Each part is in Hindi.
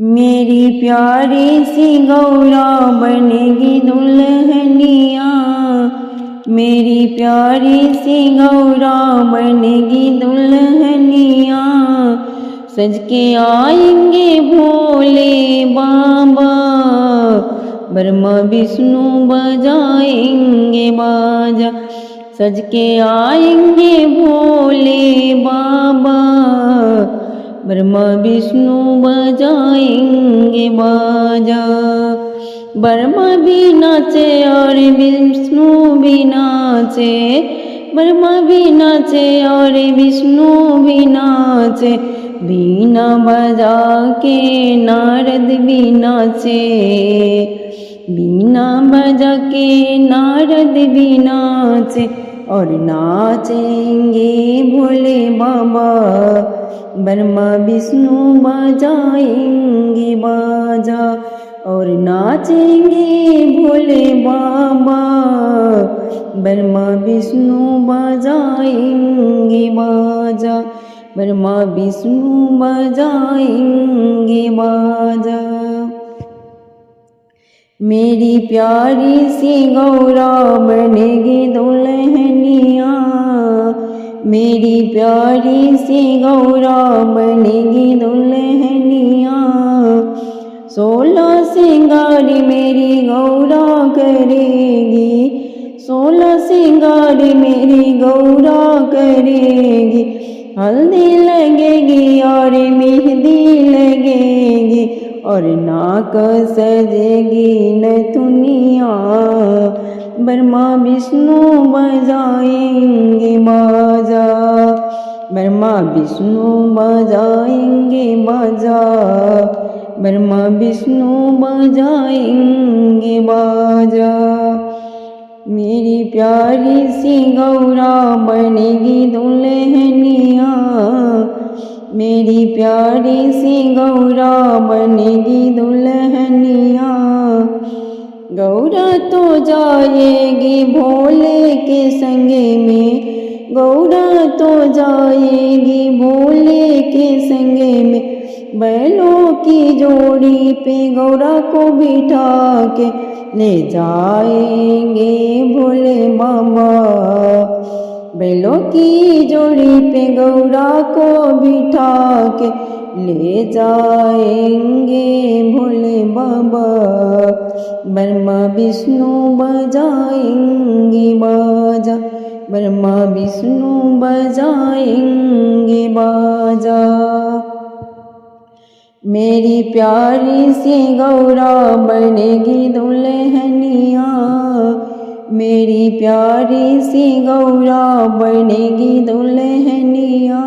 मेरी प्यारी सी गौरा बनेगी दुल्हनिया, मेरी प्यारी सी गौरा बनेगी दुल्हनिया। सज के आएंगे भोले बाबा, ब्रह्मा विष्णु बजाएंगे बाजा। सज के आएंगे भोले बाबा, ब्रह्मा विष्णु बजाएंगे बाजा। ब्रह्मा भी नाचे और विष्णु भी नाचे, ब्रह्मा भी नाचे और विष्णु भी नाचे। बीना बजा के नारद भी नाचे, बीना बजा के नारद भी नाचे। और नाचेंगे भोले बाबा, ब्रह्मा विष्णु बजाएंगे बाजा। और नाचेंगे भोले बाबा, ब्रह्मा विष्णु बजाएंगे बाजा, ब्रह्मा विष्णु बजाएंगे बाजा। मेरी प्यारी सी गौरा बनेगी दुल्हनिया, मेरी प्यारी सी गौरा बनेगी दुल्हनिया। 16 श्रृंगार मेरी गौरा करेगी, 16 श्रृंगार मेरी गौरा करेगी। हल्दी लगेगी और मेहंदी लगेगी, और नाक सजेगी नथुनिया। ब्रह्मा विष्णु बजाएंगे बाजा, ब्रह्मा विष्णु बजाएंगे बाजा, ब्रह्मा विष्णु बजाएंगे बाजा। मेरी प्यारी सी गौरा बनेगी दुल्हनिया, मेरी प्यारी सी गौरा बनेगी दुल्हनिया। गौरा तो जाएगी भोले के संगे में, गौरा तो जाएगी भोले के संगे में। बैलों की जोड़ी पे गौरा को बिठा के ले जाएंगे भोले बाबा, बैलों की जोड़ी पे गौरा को बिठा के ले जाएंगे भोले बाबा। ब्रह्मा विष्णु बजाएंगे बाजा, ब्रह्मा विष्णु बजाएंगे बाजा। मेरी प्यारी सी गौरा बनेगी दुल्हनिया, मेरी प्यारी सी गौरा बनेगी दुल्हनिया।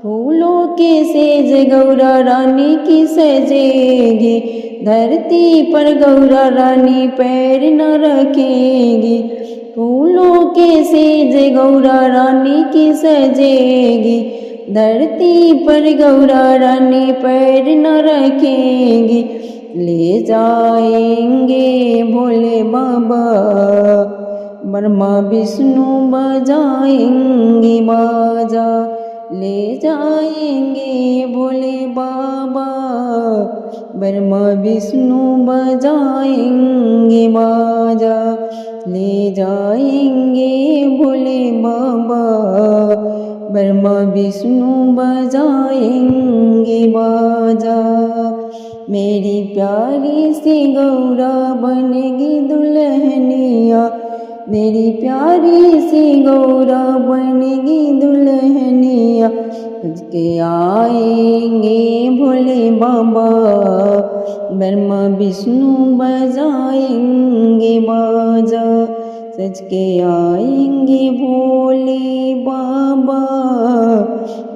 फूलों के सेज गौरा रानी की सजेगी, धरती पर गौरा रानी पैर न रखेगी। फूलों के सेज गौरा रानी की सजेगी, धरती पर गौरा रानी पैर न रखेगी। ले जाएंगे भोले बाबा, ब्रह्मा विष्णु बजाएंगे बाजा। ले जाएंगे भोले बाबा, ब्रह्मा विष्णु बजाएंगे बाजा। ले जाएंगे भोले बाबा, ब्रह्मा विष्णु बजाएंगे बाजा। मेरी प्यारी सी गौरा बनेगी दुल्हनिया, मेरी प्यारी सी गौरा बनेगी दुल्हनिया। सज के आएंगे भोले बाबा, ब्रह्मा विष्णु बजाएंगे बाजा। सज के आएंगे भोले बाबा,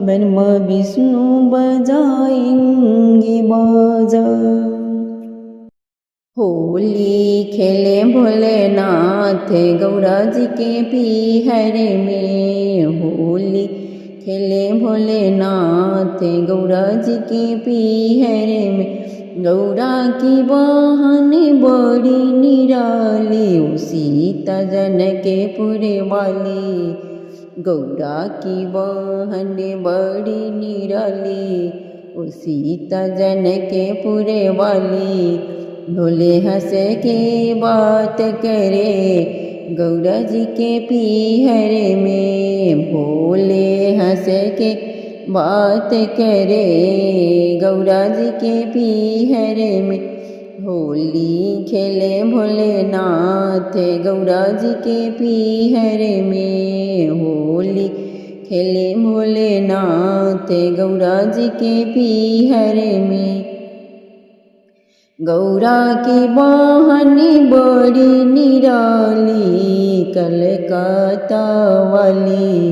ब्रह्मा विष्णु बजाएंगे बाजा। होली खेले भोलेनाथ गौरा जी के पीहर में, होली खेले भोलेनाथ गौरा जी के पीहर में। गौरा की बहन बड़ी निराली, ओ सीता जनकपुर वाली। गौरा की बहन बड़ी निराली, ओ सीता जन के पुरे वाली, भोले हंस के बात करे गौरा जी के पीहरे में, भोले हंस के बात करे गौरा जी के पीहरे में। होली खेले भोलेनाथ गौरा जी के पीहरे में, होली खेले भोलेनाथ गौरा जी के पीहरे में। गौरा की बहन बड़ी निराली कलकत्ता वाली,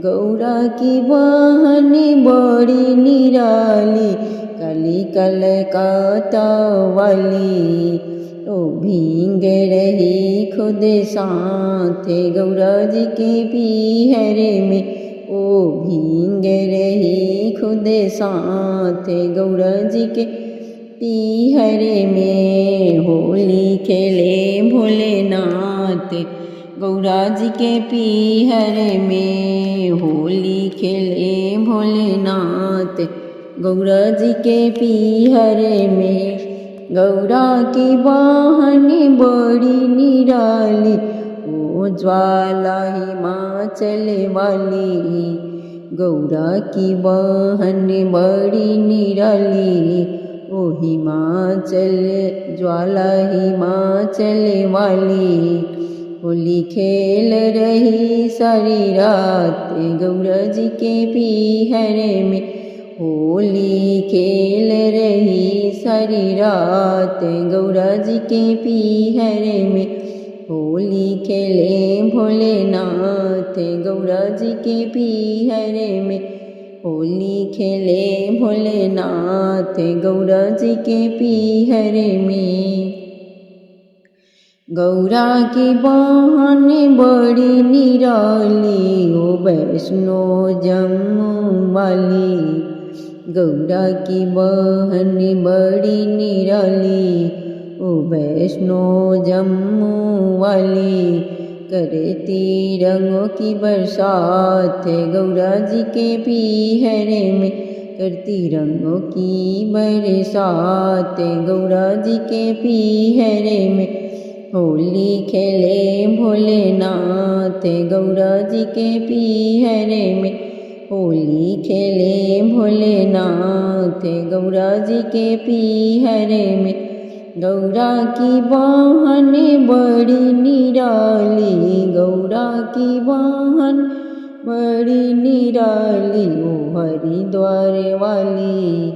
गौरा की बहन बड़ी निराली काली कलकत्ता वाली। ओ भींग रही खुद साथ गौरा जी के पीहरे में, ओ भींग रही खुद साथ गौरा जी के पीहरे में। होली खेले भोलेनाथ गौरा जी के पीहरे में, होली खेले भोलेनाथ गौरा जी के पीहरे में। गौरा की बहन बड़ी निराली, ओ ज्वाला हिमाचल वाली, गौरा की बहन बड़ी निराली, ओ हिमाचल ज्वाला हिमाचल वाली। होली खेल रही सारी रात गौरा जी के पीहरे में, होली खेल रही सारी रात गौरा जी के पीहरे में। होली खेले भोलेनाथ गौरा जी के पीहरे में, होली खेले भोलेनाथ गौरा जी के पीहरे में। गौरा की बहन बड़ी निराली, ओ वैष्णो जम्मू वाली, गौरा की बहन बड़ी निराली, ओ वैष्णो जम्मू वाली। करती रंगों की बरसात गौरा जी के पीहरे में, करती रंगों की बरसात गौरा जी के पीहरे में। होली खेले भोलेनाथ गौरा जी के पीहरे में, होली खेले भोलेनाथ गौरा जी के पीहरे में। गौरा की बहन बड़ी निराली, गौरा की बहन बड़ी निराली, ओ हरिद्वार वाली,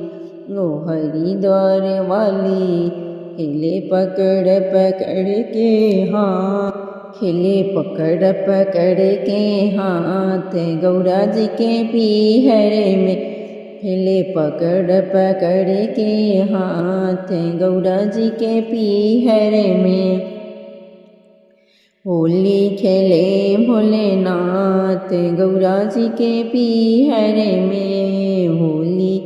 ओ हरिद्वार वाली। खेले पकड़ पकड़ के हाथ, खेले पकड़ पकड़ के हाथ गौरा जी के पीहरे में, खेले पकड़ पकड़ के हाथ गौरा जी के पीहरे में। होली खेले भोलेनाथ गौरा जी के पीहरे में, होली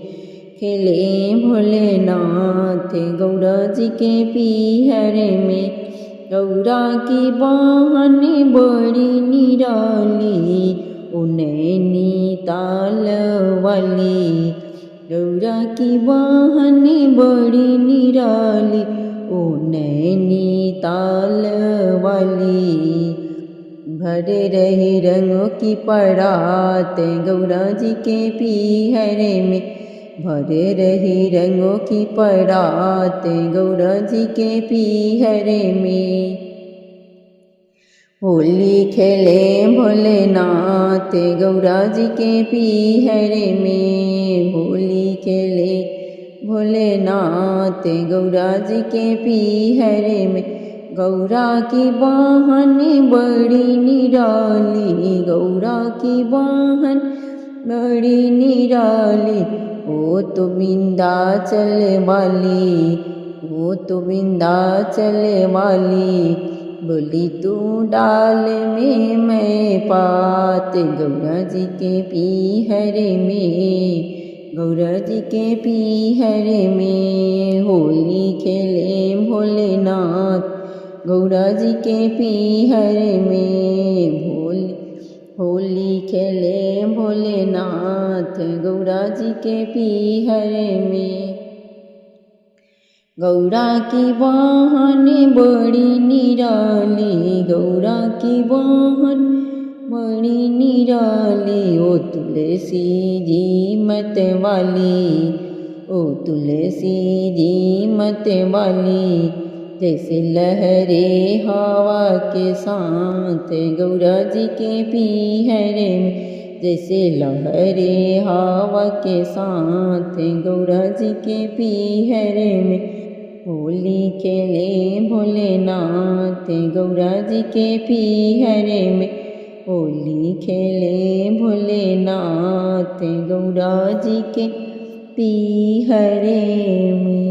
खेले भोलेनाथ गौरा जी के पीहरे में। गौरा की बहन बड़ी निराली, ओ नैनीताल वाली, गौरा की बहन बड़ी निराली, ओ नैनीताल वाली। भरे रही रंगों की परात गौरा जी के पीहरे में, भरे रही रंगों की परात गौरा जी के पीहरे में। होली खेले भोलेनाथ गौरा जी के पीहरे में, होली खेले भोलेनाथ गौरा जी के पीहरे में। गौरा की बहन बड़ी निराली, गौरा की बहन बड़ी निराली, ओ तो विंध्याचल वाली, ओ तो विंध्याचल वाली। बोली तू डाल में मैं पात गौरा जी के पीहरे में, गौरा जी के पीहरे में। होली खेले भोलेनाथ गौरा जी के पीहरे में, होली खेले भोलेनाथ गौरा जी के पीहर में। गौरा की बहन बड़ी निराली, गौरा की बहन बड़ी निराली। ओ तुलसी जी मत वाली, ओ तुलसी जी मत वाली। जैसे लहरे हवा के साथ गौरा जी के पीहर में, जैसे लहरे हवा के साथ गौरा जी के पीहर में। होली खेले भोलेनाथ गौरा जी के पीहर में, होली खेले भोलेनाथ गौरा जी के पीहर में।